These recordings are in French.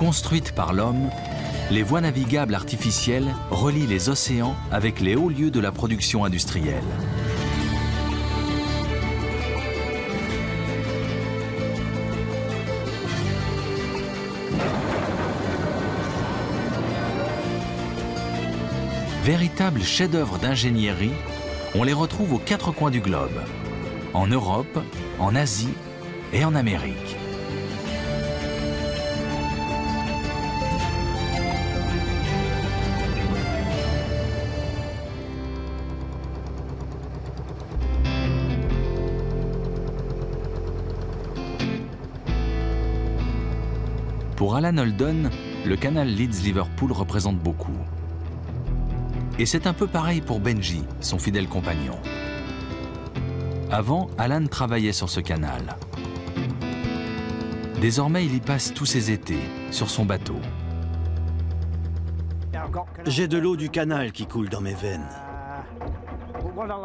Construites par l'homme, les voies navigables artificielles relient les océans avec les hauts lieux de la production industrielle. Véritables chefs-d'œuvre d'ingénierie, on les retrouve aux quatre coins du globe, en Europe, en Asie et en Amérique. Pour Alan Holden, le canal Leeds-Liverpool représente beaucoup. Et c'est un peu pareil pour Benji, son fidèle compagnon. Avant, Alan travaillait sur ce canal. Désormais, il y passe tous ses étés, sur son bateau. J'ai de l'eau du canal qui coule dans mes veines.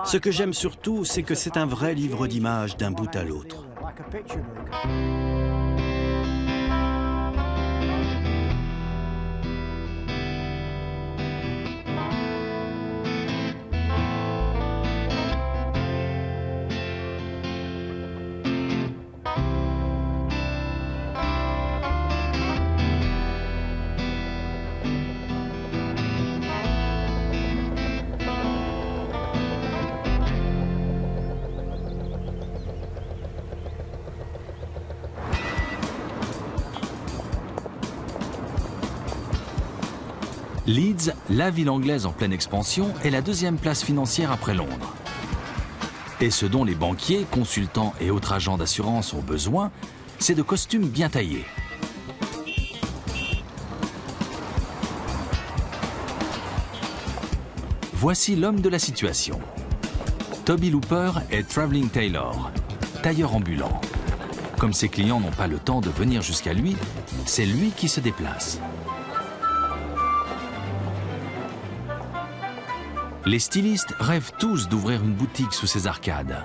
Ce que j'aime surtout, c'est que c'est un vrai livre d'images d'un bout à l'autre. Leeds, la ville anglaise en pleine expansion, est la deuxième place financière après Londres. Et ce dont les banquiers, consultants et autres agents d'assurance ont besoin, c'est de costumes bien taillés. Voici l'homme de la situation. Toby Looper est traveling tailor, tailleur ambulant. Comme ses clients n'ont pas le temps de venir jusqu'à lui, c'est lui qui se déplace. Les stylistes rêvent tous d'ouvrir une boutique sous ces arcades.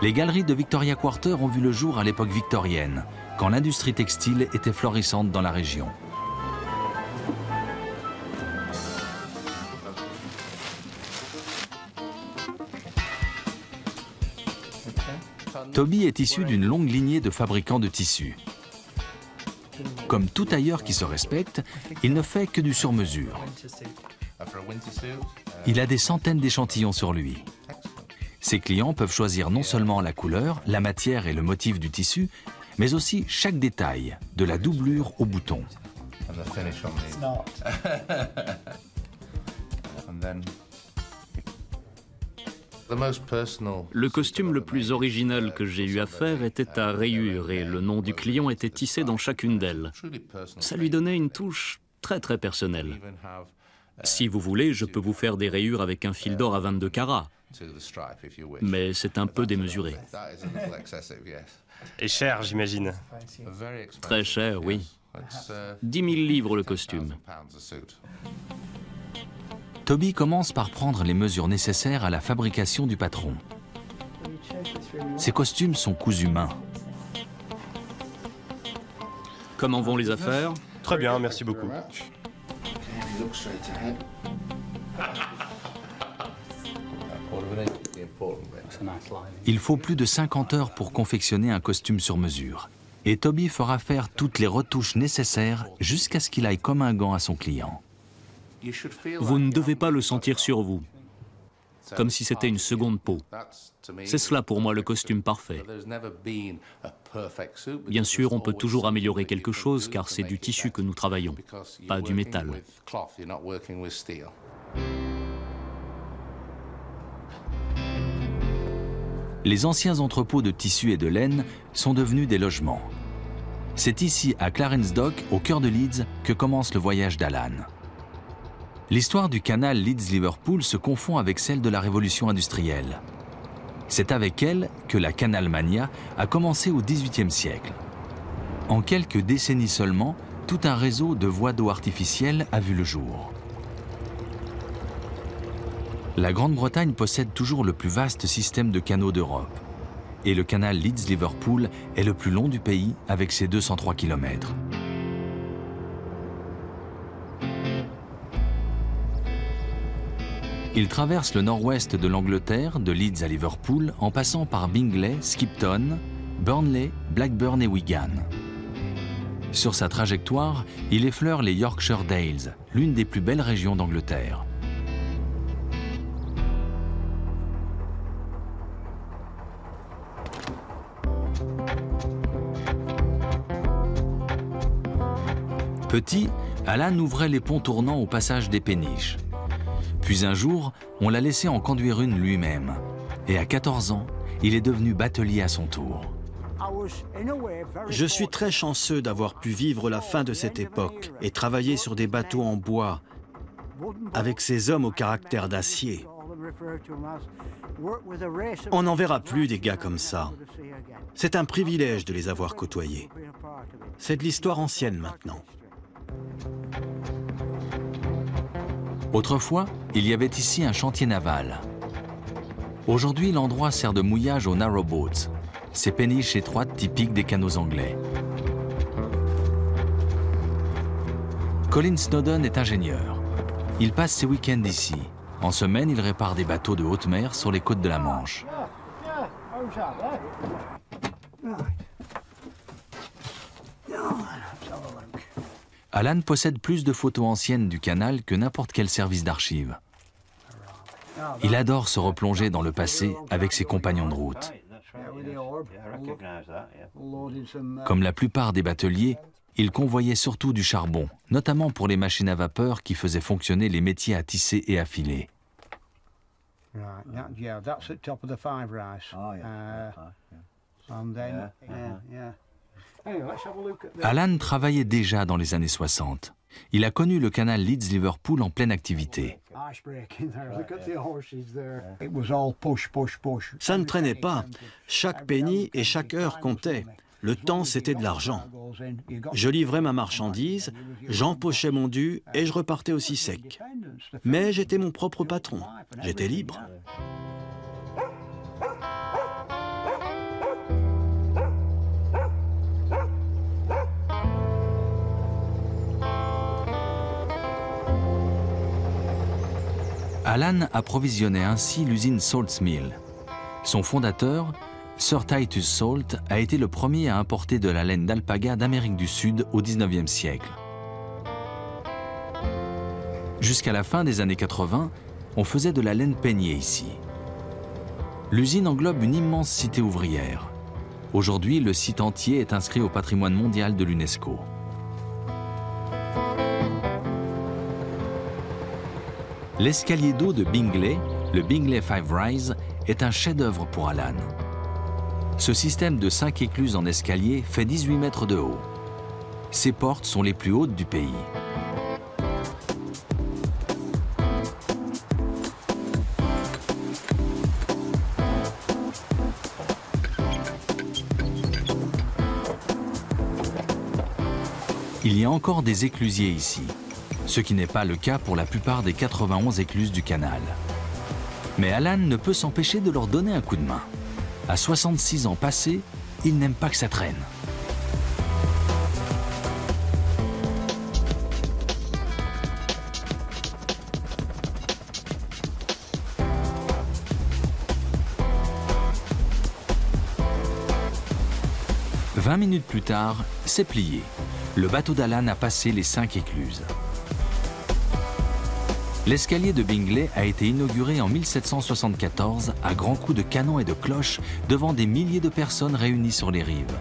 Les galeries de Victoria Quarter ont vu le jour à l'époque victorienne, quand l'industrie textile était florissante dans la région. Toby est issu d'une longue lignée de fabricants de tissus. Comme tout tailleur qui se respecte, il ne fait que du sur-mesure. Il a des centaines d'échantillons sur lui. Ses clients peuvent choisir non seulement la couleur, la matière et le motif du tissu, mais aussi chaque détail, de la doublure au bouton. Le costume le plus original que j'ai eu à faire était à rayures et le nom du client était tissé dans chacune d'elles. Ça lui donnait une touche très personnelle. Si vous voulez, je peux vous faire des rayures avec un fil d'or à 22 carats. Mais c'est un peu démesuré. Et cher, j'imagine. Très cher, oui. 10 000 livres le costume. Toby commence par prendre les mesures nécessaires à la fabrication du patron. Ces costumes sont cousus main. Comment vont les affaires? Très bien, merci beaucoup. Il faut plus de 50 heures pour confectionner un costume sur mesure. Et Toby fera faire toutes les retouches nécessaires jusqu'à ce qu'il aille comme un gant à son client. Vous ne devez pas le sentir sur vous, comme si c'était une seconde peau. C'est cela pour moi le costume parfait. Bien sûr, on peut toujours améliorer quelque chose car c'est du tissu que nous travaillons, pas du métal. Les anciens entrepôts de tissus et de laine sont devenus des logements. C'est ici, à Clarence Dock, au cœur de Leeds, que commence le voyage d'Alan. L'histoire du canal Leeds-Liverpool se confond avec celle de la révolution industrielle. C'est avec elle que la Canalmania a commencé au XVIIIe siècle. En quelques décennies seulement, tout un réseau de voies d'eau artificielles a vu le jour. La Grande-Bretagne possède toujours le plus vaste système de canaux d'Europe. Et le canal Leeds-Liverpool est le plus long du pays avec ses 203 km. Il traverse le nord-ouest de l'Angleterre, de Leeds à Liverpool, en passant par Bingley, Skipton, Burnley, Blackburn et Wigan. Sur sa trajectoire, il effleure les Yorkshire Dales, l'une des plus belles régions d'Angleterre. Petit, Alan ouvrait les ponts tournants au passage des Péniches. Puis un jour, on l'a laissé en conduire une lui-même. Et à 14 ans, il est devenu batelier à son tour. Je suis très chanceux d'avoir pu vivre la fin de cette époque et travailler sur des bateaux en bois avec ces hommes au caractère d'acier. On n'en verra plus des gars comme ça. C'est un privilège de les avoir côtoyés. C'est de l'histoire ancienne maintenant. Autrefois, il y avait ici un chantier naval. Aujourd'hui, l'endroit sert de mouillage aux narrowboats, ces péniches étroites typiques des canaux anglais. Colin Snowdon est ingénieur. Il passe ses week-ends ici. En semaine, il répare des bateaux de haute mer sur les côtes de la Manche. Alan possède plus de photos anciennes du canal que n'importe quel service d'archives. Il adore se replonger dans le passé avec ses compagnons de route. Comme la plupart des bateliers, il convoyait surtout du charbon, notamment pour les machines à vapeur qui faisaient fonctionner les métiers à tisser et à filer. Alan travaillait déjà dans les années 60. Il a connu le canal Leeds-Liverpool en pleine activité. Ça ne traînait pas. Chaque penny et chaque heure comptaient. Le temps, c'était de l'argent. Je livrais ma marchandise, j'empochais mon dû et je repartais aussi sec. Mais j'étais mon propre patron. J'étais libre. Alan approvisionnait ainsi l'usine Salts Mill. Son fondateur, Sir Titus Salt, a été le premier à importer de la laine d'alpaga d'Amérique du Sud au XIXe siècle. Jusqu'à la fin des années 80, on faisait de la laine peignée ici. L'usine englobe une immense cité ouvrière. Aujourd'hui, le site entier est inscrit au patrimoine mondial de l'UNESCO. L'escalier d'eau de Bingley, le Bingley Five Rise, est un chef-d'œuvre pour Alan. Ce système de 5 écluses en escalier fait 18 mètres de haut. Ses portes sont les plus hautes du pays. Il y a encore des éclusiers ici, ce qui n'est pas le cas pour la plupart des 91 écluses du canal. Mais Alan ne peut s'empêcher de leur donner un coup de main. À 66 ans passés, il n'aime pas que ça traîne. « 20 minutes plus tard, c'est plié. Le bateau d'Alan a passé les 5 écluses. L'escalier de Bingley a été inauguré en 1774 à grands coups de canon et de cloches devant des milliers de personnes réunies sur les rives.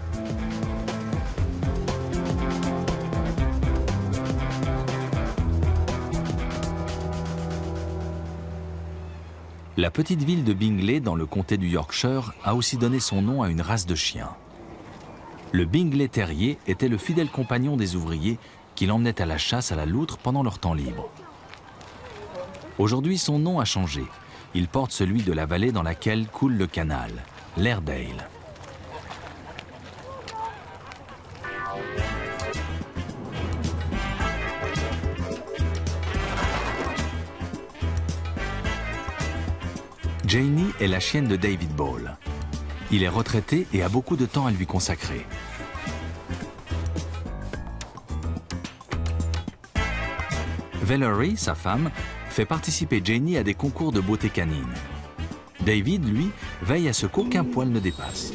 La petite ville de Bingley, dans le comté du Yorkshire, a aussi donné son nom à une race de chiens. Le Bingley Terrier était le fidèle compagnon des ouvriers qui l'emmenaient à la chasse à la loutre pendant leur temps libre. Aujourd'hui, son nom a changé. Il porte celui de la vallée dans laquelle coule le canal, l'Airedale. Janie est la chienne de David Ball. Il est retraité et a beaucoup de temps à lui consacrer. Valerie, sa femme, fait participer Janie à des concours de beauté canine. David, lui, veille à ce qu'aucun poil ne dépasse.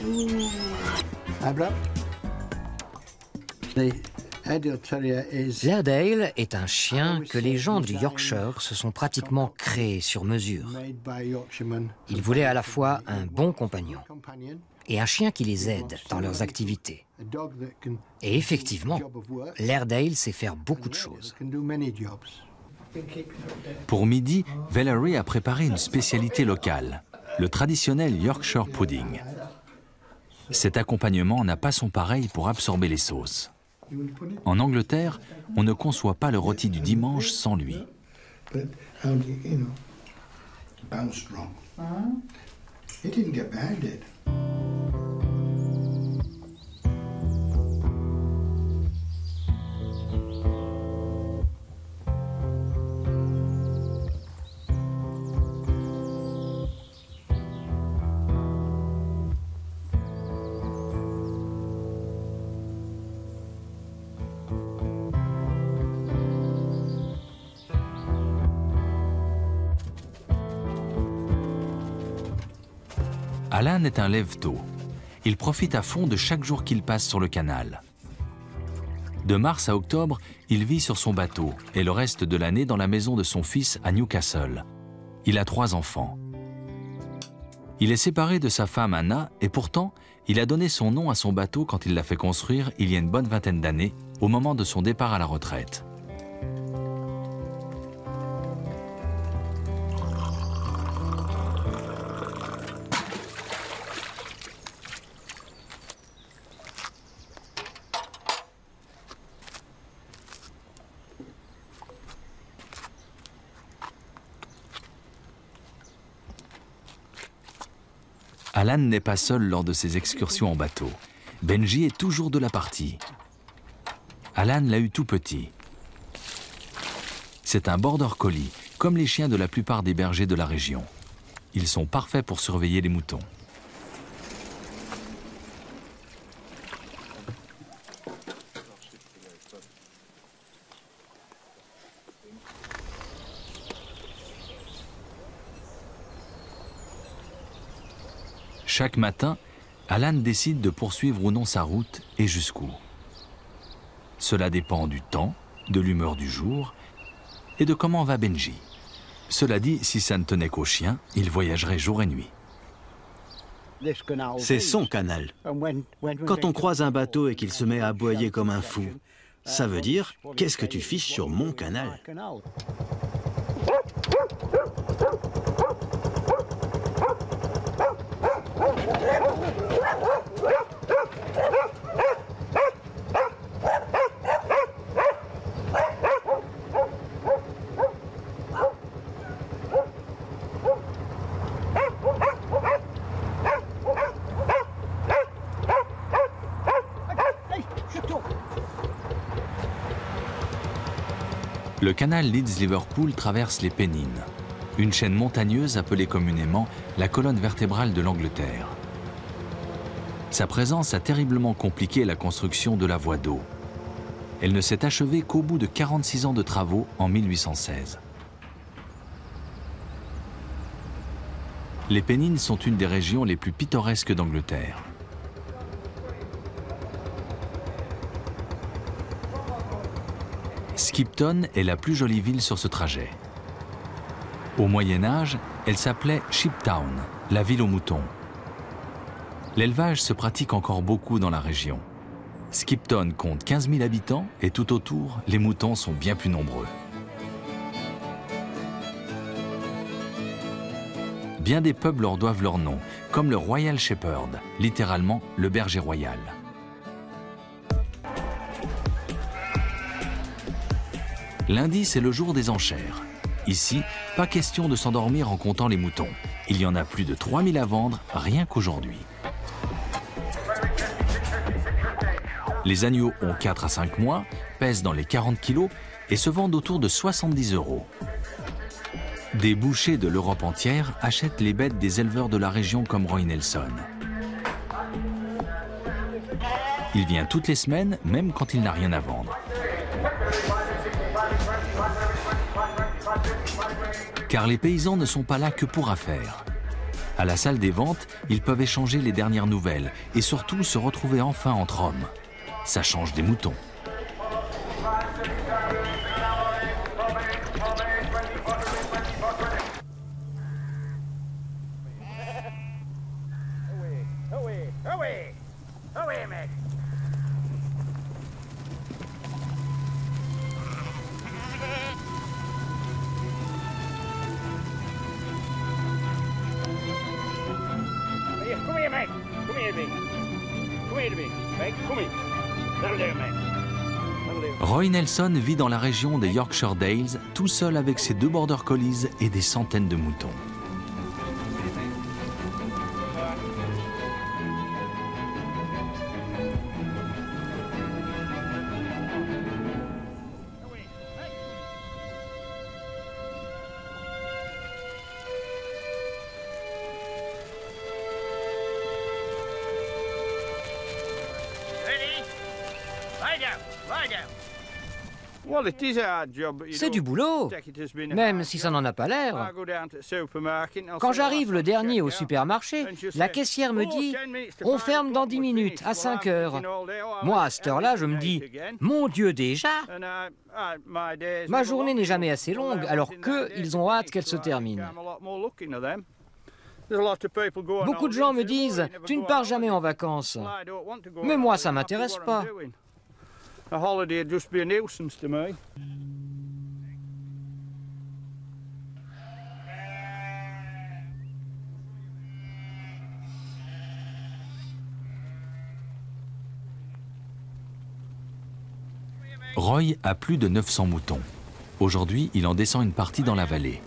L'Airedale est un chien que les gens du Yorkshire se sont pratiquement créés sur mesure. Ils voulaient à la fois un bon compagnon et un chien qui les aide dans leurs activités. Et effectivement, l'Airedale sait faire beaucoup de choses. Pour midi, Valerie a préparé une spécialité locale, le traditionnel Yorkshire pudding. Cet accompagnement n'a pas son pareil pour absorber les sauces. En Angleterre, on ne conçoit pas le rôti du dimanche sans lui. Alan est un lève-tôt. Il profite à fond de chaque jour qu'il passe sur le canal. De mars à octobre, il vit sur son bateau et le reste de l'année dans la maison de son fils à Newcastle. Il a 3 enfants. Il est séparé de sa femme Anna et pourtant, il a donné son nom à son bateau quand il l'a fait construire il y a une bonne vingtaine d'années, au moment de son départ à la retraite. Alan n'est pas seul lors de ses excursions en bateau. Benji est toujours de la partie. Alan l'a eu tout petit. C'est un border collie, comme les chiens de la plupart des bergers de la région. Ils sont parfaits pour surveiller les moutons. Chaque matin, Alan décide de poursuivre ou non sa route et jusqu'où. Cela dépend du temps, de l'humeur du jour et de comment va Benji. Cela dit, si ça ne tenait qu'au chien, il voyagerait jour et nuit. C'est son canal. Quand on croise un bateau et qu'il se met à aboyer comme un fou, ça veut dire « Qu'est-ce que tu fiches sur mon canal ?» Le canal Leeds-Liverpool traverse les Pennines, une chaîne montagneuse appelée communément la colonne vertébrale de l'Angleterre. Sa présence a terriblement compliqué la construction de la voie d'eau. Elle ne s'est achevée qu'au bout de 46 ans de travaux en 1816. Les Pennines sont une des régions les plus pittoresques d'Angleterre. Skipton est la plus jolie ville sur ce trajet. Au Moyen Âge, elle s'appelait Shiptown, la ville aux moutons. L'élevage se pratique encore beaucoup dans la région. Skipton compte 15 000 habitants et tout autour, les moutons sont bien plus nombreux. Bien des pubs leur doivent leur nom, comme le Royal Shepherd, littéralement le berger royal. Lundi, c'est le jour des enchères. Ici, pas question de s'endormir en comptant les moutons. Il y en a plus de 3000 à vendre, rien qu'aujourd'hui. Les agneaux ont 4 à 5 mois, pèsent dans les 40 kilos et se vendent autour de 70 €. Des bouchers de l'Europe entière achètent les bêtes des éleveurs de la région comme Roy Nelson. Il vient toutes les semaines, même quand il n'a rien à vendre. Car les paysans ne sont pas là que pour affaires. À la salle des ventes, ils peuvent échanger les dernières nouvelles et surtout se retrouver enfin entre hommes. Ça change des moutons. Roy Nelson vit dans la région des Yorkshire Dales, tout seul avec ses 2 border collies et des centaines de moutons. C'est du boulot, même si ça n'en a pas l'air. Quand j'arrive le dernier au supermarché, la caissière me dit « On ferme dans 10 minutes, à 5 heures ». Moi, à cette heure-là, je me dis « Mon Dieu, déjà ?» Ma journée n'est jamais assez longue, alors qu'eux, ils ont hâte qu'elle se termine. Beaucoup de gens me disent « Tu ne pars jamais en vacances ». Mais moi, ça ne m'intéresse pas. Roy a plus de 900 moutons. Aujourd'hui, il en descend une partie dans la vallée.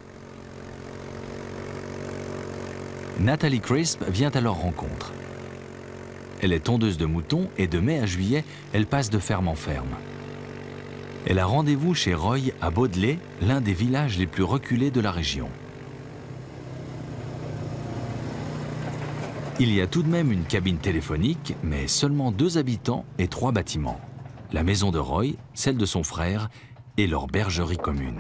Natalie Crisp vient à leur rencontre. Elle est tondeuse de moutons et de mai à juillet, elle passe de ferme en ferme. Elle a rendez-vous chez Roy à Bodley, l'un des villages les plus reculés de la région. Il y a tout de même une cabine téléphonique, mais seulement 2 habitants et 3 bâtiments. La maison de Roy, celle de son frère et leur bergerie commune.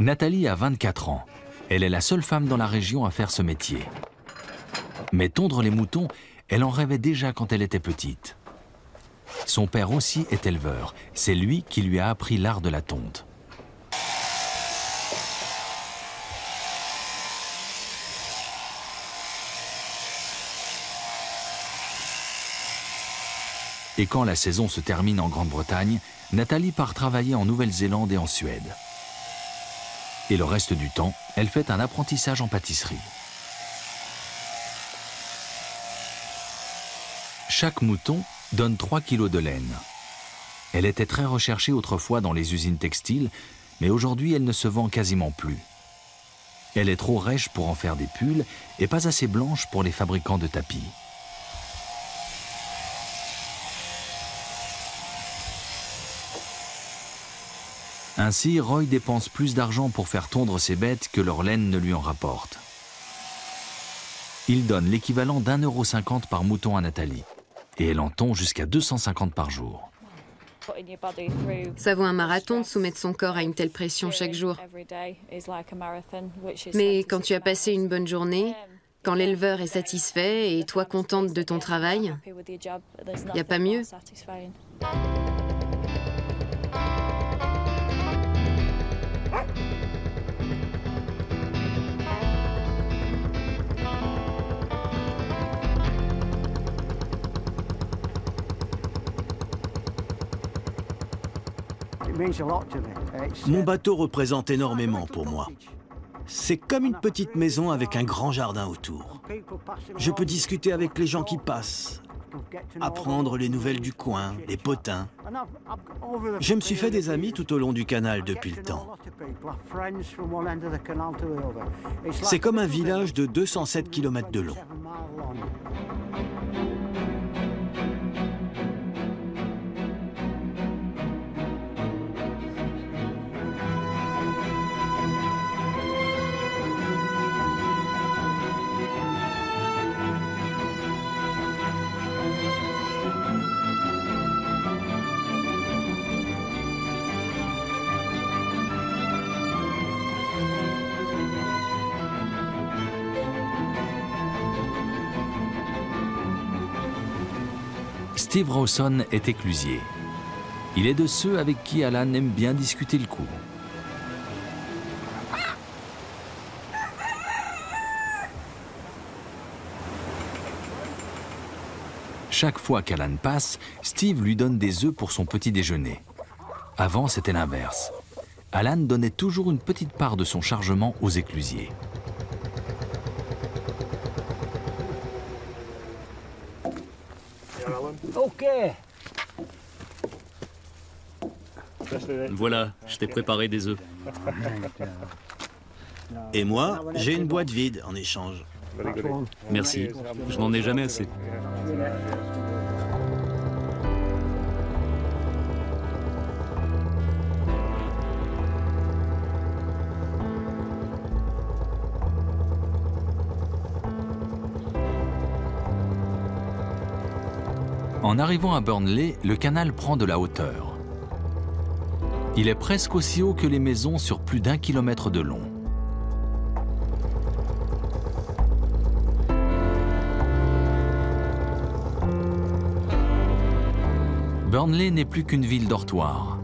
Nathalie a 24 ans. Elle est la seule femme dans la région à faire ce métier. Mais tondre les moutons, elle en rêvait déjà quand elle était petite. Son père aussi est éleveur. C'est lui qui lui a appris l'art de la tonte. Et quand la saison se termine en Grande-Bretagne, Nathalie part travailler en Nouvelle-Zélande et en Suède. Et le reste du temps, elle fait un apprentissage en pâtisserie. Chaque mouton donne 3 kilos de laine. Elle était très recherchée autrefois dans les usines textiles, mais aujourd'hui elle ne se vend quasiment plus. Elle est trop rêche pour en faire des pulls et pas assez blanche pour les fabricants de tapis. Ainsi, Roy dépense plus d'argent pour faire tondre ses bêtes que leur laine ne lui en rapporte. Il donne l'équivalent d'1,50 € par mouton à Nathalie. Et elle en tond jusqu'à 250 par jour. Ça vaut un marathon de soumettre son corps à une telle pression chaque jour. Mais quand tu as passé une bonne journée, quand l'éleveur est satisfait et toi contente de ton travail, il n'y a pas mieux. Mon bateau représente énormément pour moi. C'est comme une petite maison avec un grand jardin autour. Je peux discuter avec les gens qui passent, apprendre les nouvelles du coin, des potins. Je me suis fait des amis tout au long du canal depuis le temps. C'est comme un village de 207 km de long. Steve Rawson est éclusier. Il est de ceux avec qui Alan aime bien discuter le coup. Chaque fois qu'Alan passe, Steve lui donne des œufs pour son petit déjeuner. Avant, c'était l'inverse. Alan donnait toujours une petite part de son chargement aux éclusiers. OK. Voilà, je t'ai préparé des œufs. Et moi, j'ai une boîte vide en échange. Merci, je n'en ai jamais assez. En arrivant à Burnley, le canal prend de la hauteur. Il est presque aussi haut que les maisons sur plus d'1 kilomètre de long. Burnley n'est plus qu'une ville dortoir.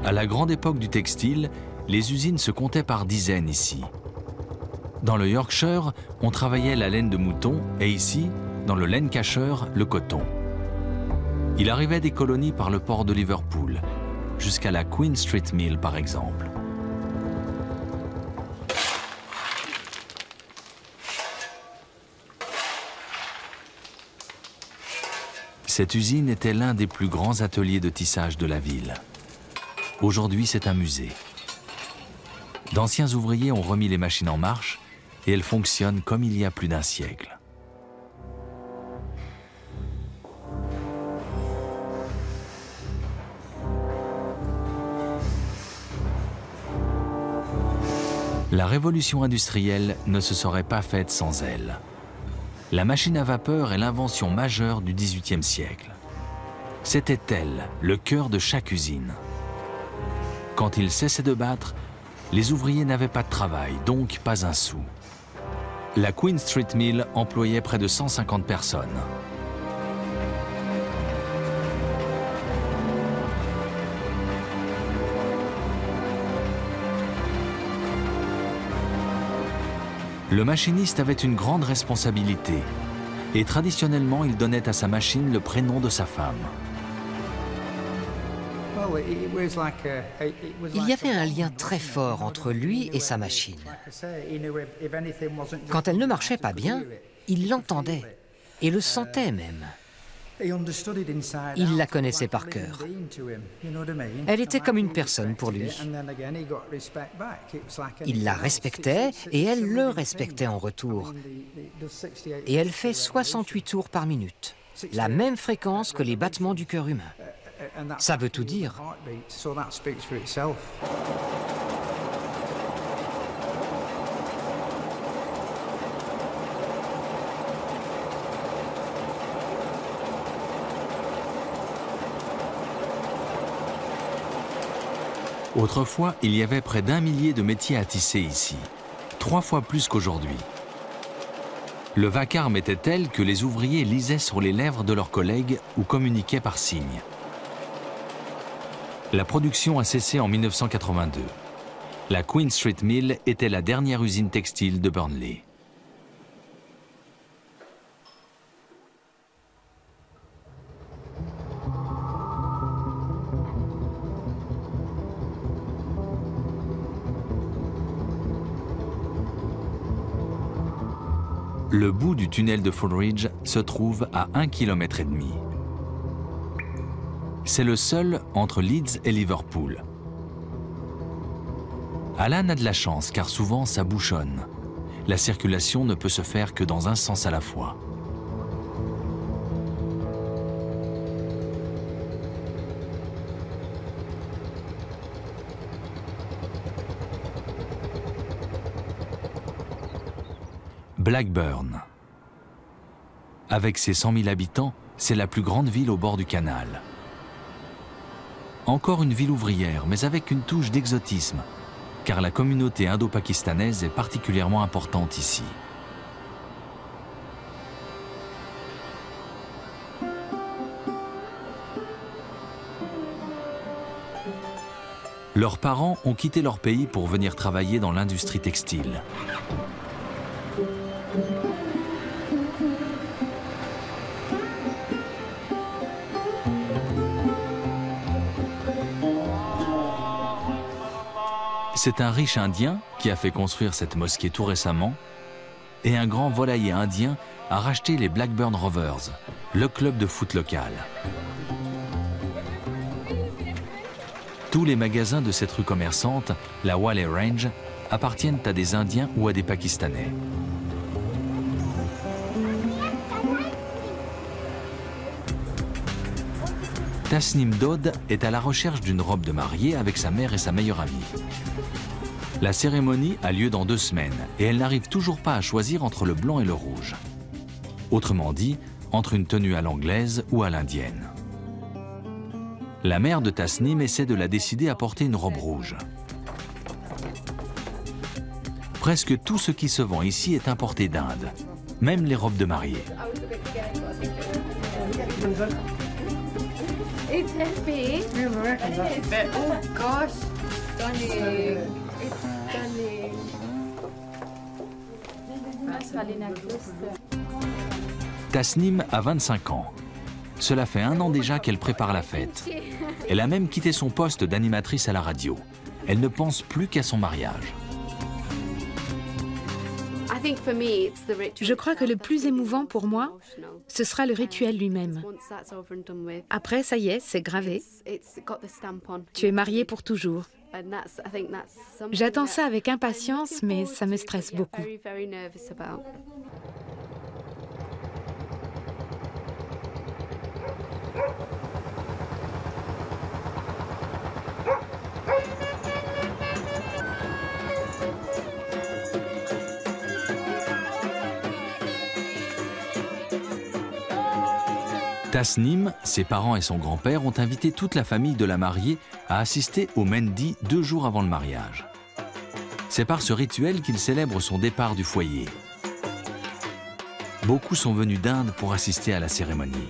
À la grande époque du textile, les usines se comptaient par dizaines ici. Dans le Yorkshire, on travaillait la laine de mouton et ici, dans le Lancashire, le coton. Il arrivait des colonies par le port de Liverpool, jusqu'à la Queen Street Mill par exemple. Cette usine était l'un des plus grands ateliers de tissage de la ville. Aujourd'hui, c'est un musée. D'anciens ouvriers ont remis les machines en marche et elles fonctionnent comme il y a plus d'1 siècle. La révolution industrielle ne se serait pas faite sans elle. La machine à vapeur est l'invention majeure du XVIIIe siècle. C'était elle, le cœur de chaque usine. Quand il cessait de battre, les ouvriers n'avaient pas de travail, donc pas un sou. La Queen Street Mill employait près de 150 personnes. Le machiniste avait une grande responsabilité et traditionnellement il donnait à sa machine le prénom de sa femme. Il y avait un lien très fort entre lui et sa machine. Quand elle ne marchait pas bien, il l'entendait et le sentait même. Il la connaissait par cœur. Elle était comme une personne pour lui. Il la respectait et elle le respectait en retour. Et elle fait 68 tours par minute, la même fréquence que les battements du cœur humain. Ça veut tout dire. Autrefois, il y avait près d'1 millier de métiers à tisser ici, 3 fois plus qu'aujourd'hui. Le vacarme était tel que les ouvriers lisaient sur les lèvres de leurs collègues ou communiquaient par signes. La production a cessé en 1982. La Queen Street Mill était la dernière usine textile de Burnley. Le bout du tunnel de Foulridge se trouve à 1,5 km. C'est le seul entre Leeds et Liverpool. Alan a de la chance car souvent ça bouchonne. La circulation ne peut se faire que dans un sens à la fois. Blackburn. Avec ses 100 000 habitants, c'est la plus grande ville au bord du canal. Encore une ville ouvrière, mais avec une touche d'exotisme, car la communauté indo-pakistanaise est particulièrement importante ici. Leurs parents ont quitté leur pays pour venir travailler dans l'industrie textile. C'est un riche Indien qui a fait construire cette mosquée tout récemment, et un grand volailler indien a racheté les Blackburn Rovers, le club de foot local. Tous les magasins de cette rue commerçante, la Wale Range, appartiennent à des Indiens ou à des Pakistanais. Tasnim Dod est à la recherche d'une robe de mariée avec sa mère et sa meilleure amie. La cérémonie a lieu dans 2 semaines et elle n'arrive toujours pas à choisir entre le blanc et le rouge. Autrement dit, entre une tenue à l'anglaise ou à l'indienne. La mère de Tasnim essaie de la décider à porter une robe rouge. Presque tout ce qui se vend ici est importé d'Inde, même les robes de mariée. It's heavy. Oh gosh, stunning. It's stunning. Tasnim a 25 ans. Cela fait 1 an déjà qu'elle prépare la fête. Elle a même quitté son poste d'animatrice à la radio. Elle ne pense plus qu'à son mariage. Je crois que le plus émouvant pour moi, ce sera le rituel lui-même. Après, ça y est, c'est gravé. Tu es marié pour toujours. J'attends ça avec impatience, mais ça me stresse beaucoup. Tasnim, ses parents et son grand-père ont invité toute la famille de la mariée à assister au Mehndi 2 jours avant le mariage. C'est par ce rituel qu'il célèbre son départ du foyer. Beaucoup sont venus d'Inde pour assister à la cérémonie.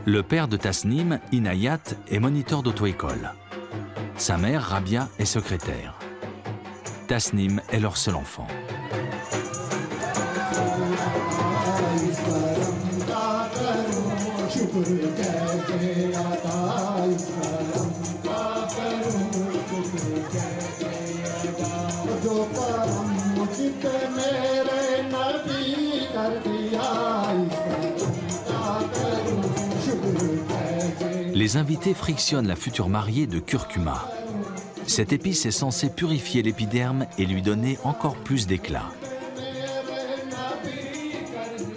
Le père de Tasnim, Inayat, est moniteur d'auto-école. Sa mère, Rabia, est secrétaire. Tasnim est leur seul enfant. Les invités frictionnent la future mariée de curcuma. Cette épice est censée purifier l'épiderme et lui donner encore plus d'éclat.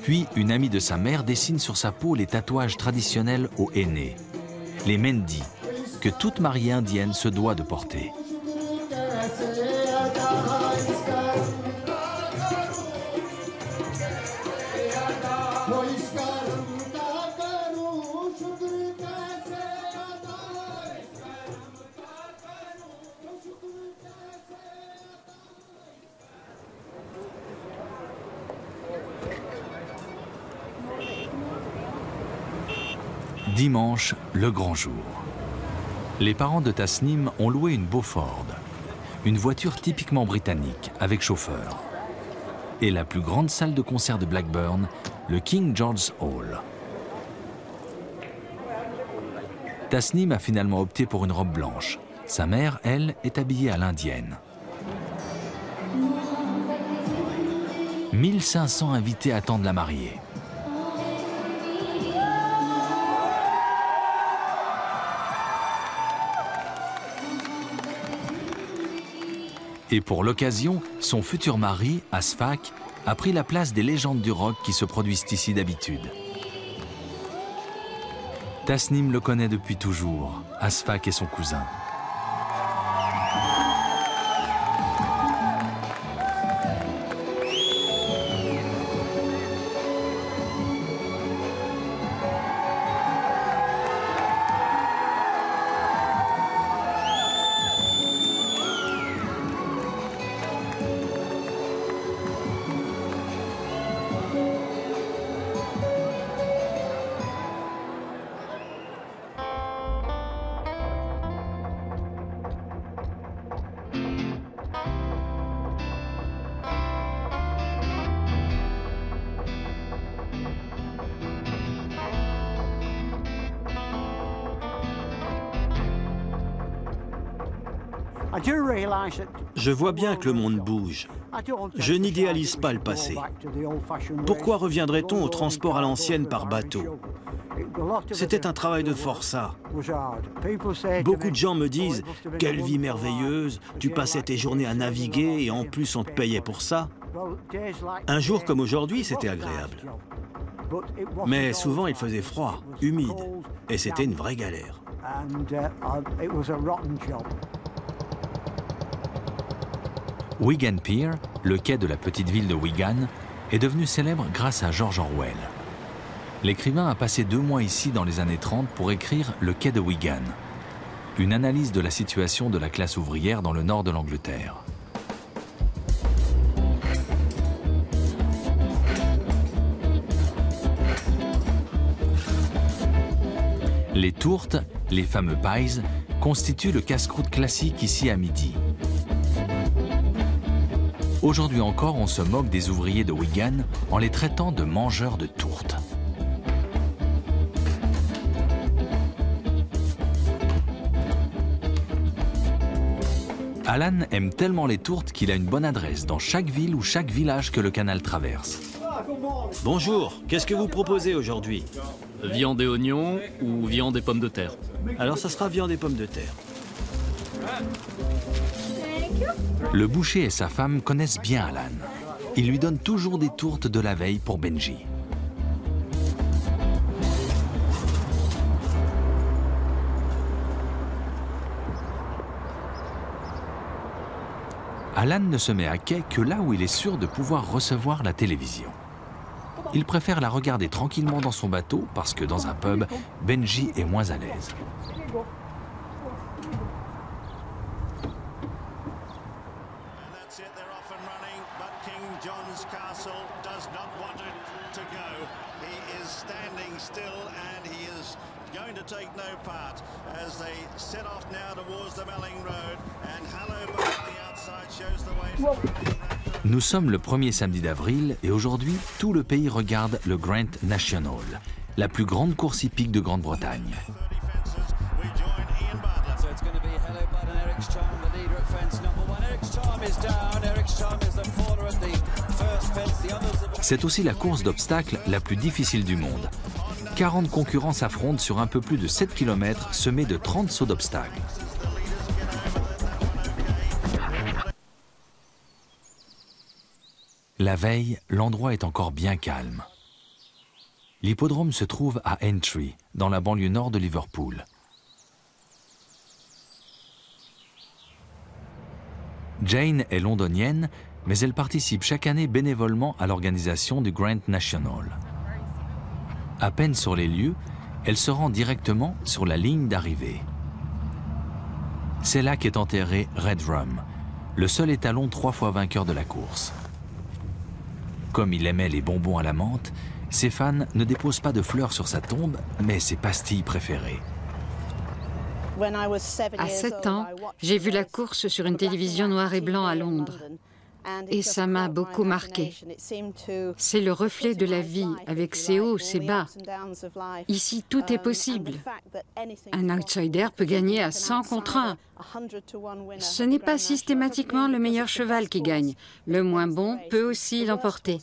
Puis, une amie de sa mère dessine sur sa peau les tatouages traditionnels au henné, les mehndi, que toute mariée indienne se doit de porter. Dimanche, le grand jour. Les parents de Tasnim ont loué une Beauford, une voiture typiquement britannique, avec chauffeur. Et la plus grande salle de concert de Blackburn, le King George's Hall. Tasnim a finalement opté pour une robe blanche. Sa mère, elle, est habillée à l'indienne. 1500 invités attendent la mariée. Et pour l'occasion, son futur mari, Asfaq, a pris la place des légendes du rock qui se produisent ici d'habitude. Tasnim le connaît depuis toujours. Asfaq est son cousin. Je vois bien que le monde bouge. Je n'idéalise pas le passé. Pourquoi reviendrait-on au transport à l'ancienne par bateau? C'était un travail de forçat. Beaucoup de gens me disent « Quelle vie merveilleuse, tu passais tes journées à naviguer et en plus on te payait pour ça ». Un jour comme aujourd'hui, c'était agréable. Mais souvent il faisait froid, humide, et c'était une vraie galère. Wigan Pier, le quai de la petite ville de Wigan, est devenu célèbre grâce à George Orwell. L'écrivain a passé 2 mois ici dans les années 30 pour écrire Le quai de Wigan, une analyse de la situation de la classe ouvrière dans le nord de l'Angleterre. Les tourtes, les fameux pies, constituent le casse-croûte classique ici à midi. Aujourd'hui encore, on se moque des ouvriers de Wigan en les traitant de mangeurs de tourtes. Alan aime tellement les tourtes qu'il a une bonne adresse dans chaque ville ou chaque village que le canal traverse. Bonjour, qu'est-ce que vous proposez aujourd'hui? Viande et oignons ou viande et pommes de terre? Alors ça sera viande et pommes de terre. Le boucher et sa femme connaissent bien Alan. Ils lui donnent toujours des tourtes de la veille pour Benji. Alan ne se met à quai que là où il est sûr de pouvoir recevoir la télévision. Il préfère la regarder tranquillement dans son bateau parce que dans un pub, Benji est moins à l'aise. Nous sommes le 1er samedi d'avril et aujourd'hui, tout le pays regarde le Grand National, la plus grande course hippique de Grande-Bretagne. C'est aussi la course d'obstacles la plus difficile du monde. 40 concurrents s'affrontent sur un peu plus de 7 km semés de 30 sauts d'obstacles. La veille, l'endroit est encore bien calme. L'hippodrome se trouve à Aintree, dans la banlieue nord de Liverpool. Jane est londonienne, mais elle participe chaque année bénévolement à l'organisation du Grand National. À peine sur les lieux, elle se rend directement sur la ligne d'arrivée. C'est là qu'est enterré Red Rum, le seul étalon 3 fois vainqueur de la course. Comme il aimait les bonbons à la menthe, ses fans ne déposent pas de fleurs sur sa tombe, mais ses pastilles préférées. À 7 ans, j'ai vu la course sur une télévision noir et blanc à Londres. Et ça m'a beaucoup marqué. C'est le reflet de la vie, avec ses hauts, ses bas. Ici, tout est possible. Un outsider peut gagner à 100 contre 1. Ce n'est pas systématiquement le meilleur cheval qui gagne. Le moins bon peut aussi l'emporter.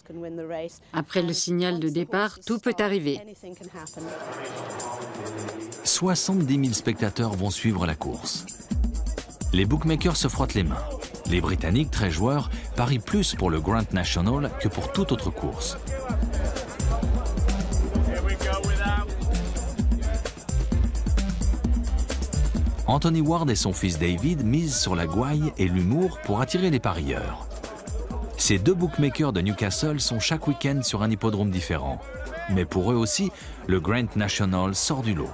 Après le signal de départ, tout peut arriver. 70 000 spectateurs vont suivre la course. Les bookmakers se frottent les mains. Les Britanniques, très joueurs, parient plus pour le Grand National que pour toute autre course. Anthony Ward et son fils David misent sur la gouaille et l'humour pour attirer les parieurs. Ces 2 bookmakers de Newcastle sont chaque week-end sur un hippodrome différent. Mais pour eux aussi, le Grand National sort du lot.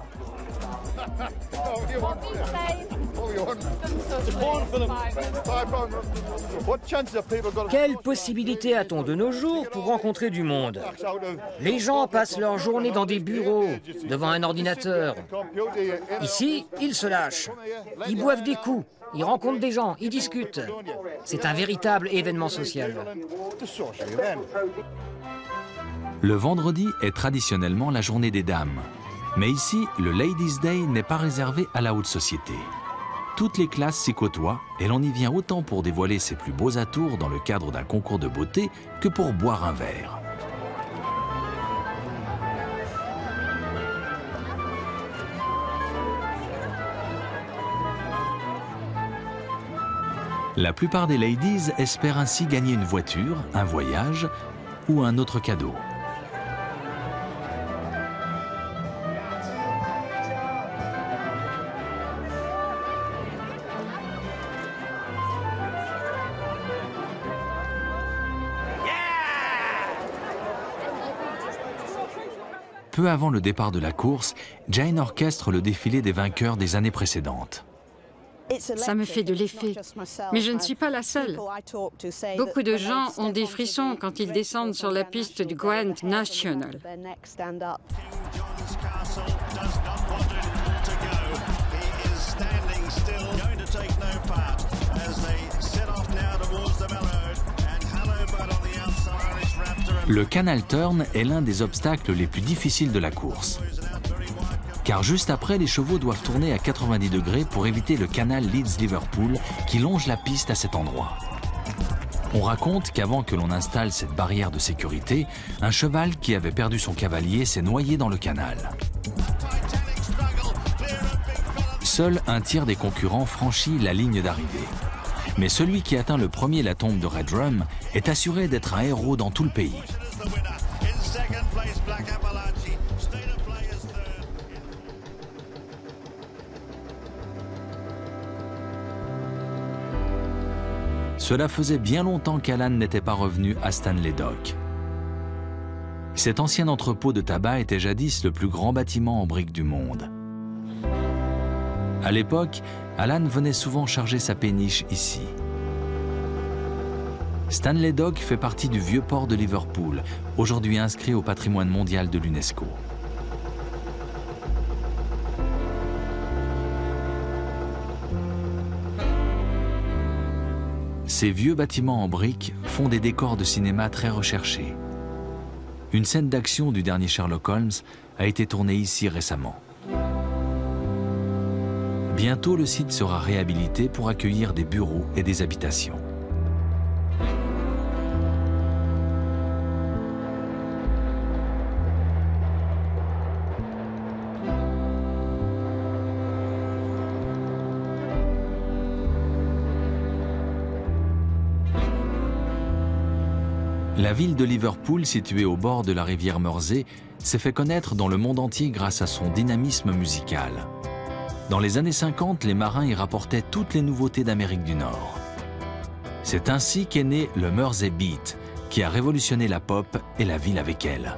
Quelle possibilité a-t-on de nos jours pour rencontrer du monde? Les gens passent leur journée dans des bureaux, devant un ordinateur. Ici, ils se lâchent. Ils boivent des coups, ils rencontrent des gens, ils discutent. C'est un véritable événement social. Le vendredi est traditionnellement la journée des dames. Mais ici, le Ladies' Day n'est pas réservé à la haute société. Toutes les classes s'y côtoient et l'on y vient autant pour dévoiler ses plus beaux atours dans le cadre d'un concours de beauté que pour boire un verre. La plupart des ladies espèrent ainsi gagner une voiture, un voyage ou un autre cadeau. Peu avant le départ de la course, Jane orchestre le défilé des vainqueurs des années précédentes. Ça me fait de l'effet. Mais je ne suis pas la seule. Beaucoup de gens ont des frissons quand ils descendent sur la piste du Grand National. Le canal turn est l'un des obstacles les plus difficiles de la course. Car juste après, les chevaux doivent tourner à 90 degrés pour éviter le canal Leeds-Liverpool qui longe la piste à cet endroit. On raconte qu'avant que l'on installe cette barrière de sécurité, un cheval qui avait perdu son cavalier s'est noyé dans le canal. Seul un tiers des concurrents franchit la ligne d'arrivée. Mais celui qui atteint le premier la tombe de Red Rum est assuré d'être un héros dans tout le pays. Cela faisait bien longtemps qu'Alan n'était pas revenu à Stanley Dock. Cet ancien entrepôt de tabac était jadis le plus grand bâtiment en briques du monde. À l'époque, Alan venait souvent charger sa péniche ici. Stanley Dock fait partie du vieux port de Liverpool, aujourd'hui inscrit au patrimoine mondial de l'UNESCO. Ces vieux bâtiments en briques font des décors de cinéma très recherchés. Une scène d'action du dernier Sherlock Holmes a été tournée ici récemment. Bientôt, le site sera réhabilité pour accueillir des bureaux et des habitations. La ville de Liverpool, située au bord de la rivière Mersey, s'est fait connaître dans le monde entier grâce à son dynamisme musical. Dans les années 50, les marins y rapportaient toutes les nouveautés d'Amérique du Nord. C'est ainsi qu'est né le Mersey Beat, qui a révolutionné la pop et la ville avec elle.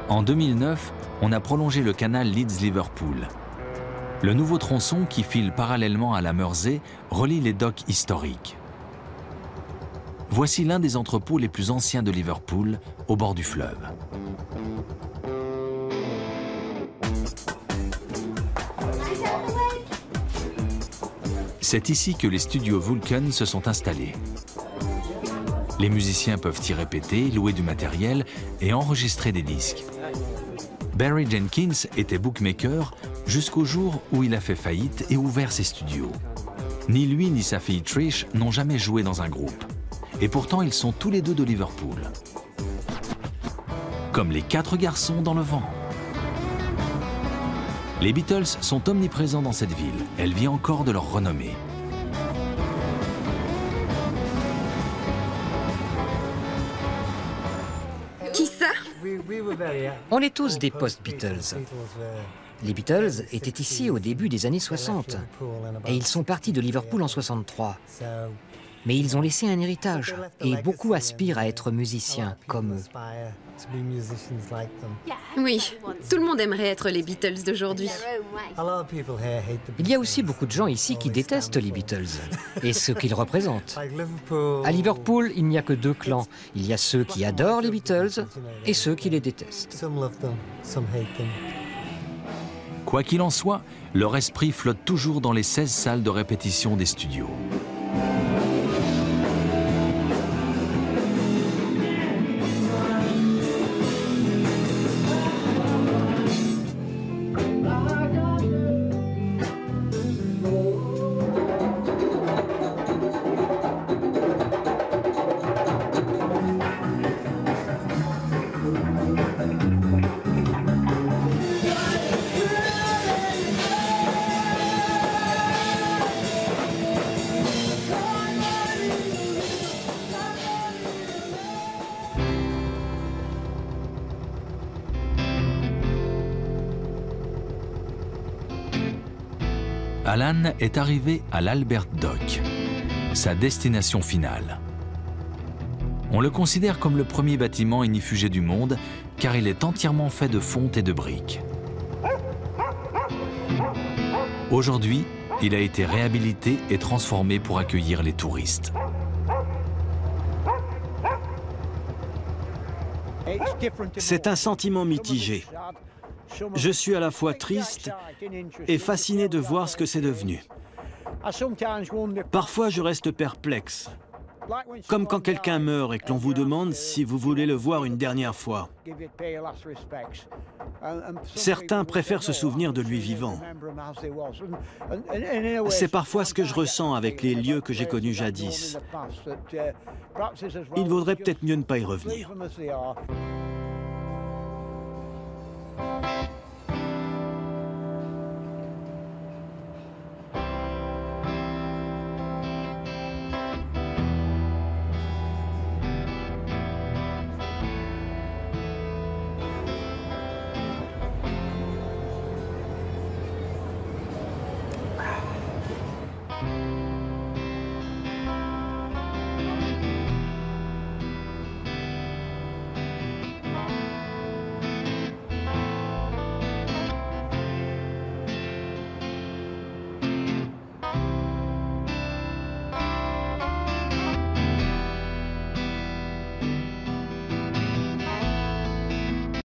En 2009, on a prolongé le canal Leeds-Liverpool. Le nouveau tronçon qui file parallèlement à la Mersey relie les docks historiques. Voici l'un des entrepôts les plus anciens de Liverpool, au bord du fleuve. C'est ici que les studios Vulcan se sont installés. Les musiciens peuvent y répéter, louer du matériel et enregistrer des disques. Barry Jenkins était bookmaker jusqu'au jour où il a fait faillite et ouvert ses studios. Ni lui ni sa fille Trish n'ont jamais joué dans un groupe. Et pourtant, ils sont tous les deux de Liverpool. Comme les 4 garçons dans le vent. Les Beatles sont omniprésents dans cette ville. Elle vit encore de leur renommée. Qui ça? On est tous des post-Beatles. Les Beatles étaient ici au début des années 60 et ils sont partis de Liverpool en 63. Mais ils ont laissé un héritage et beaucoup aspirent à être musiciens comme eux. Oui, tout le monde aimerait être les Beatles d'aujourd'hui. Il y a aussi beaucoup de gens ici qui détestent les Beatles et ce qu'ils représentent. À Liverpool, il n'y a que 2 clans. Il y a ceux qui adorent les Beatles et ceux qui les détestent. Quoi qu'il en soit, leur esprit flotte toujours dans les 16 salles de répétition des studios. Alan est arrivé à l'Albert Dock, sa destination finale. On le considère comme le premier bâtiment ignifugé du monde car il est entièrement fait de fonte et de briques. Aujourd'hui, il a été réhabilité et transformé pour accueillir les touristes. C'est un sentiment mitigé. Je suis à la fois triste et fasciné de voir ce que c'est devenu. Parfois, je reste perplexe, comme quand quelqu'un meurt et que l'on vous demande si vous voulez le voir une dernière fois. Certains préfèrent se souvenir de lui vivant. C'est parfois ce que je ressens avec les lieux que j'ai connus jadis. Il vaudrait peut-être mieux ne pas y revenir.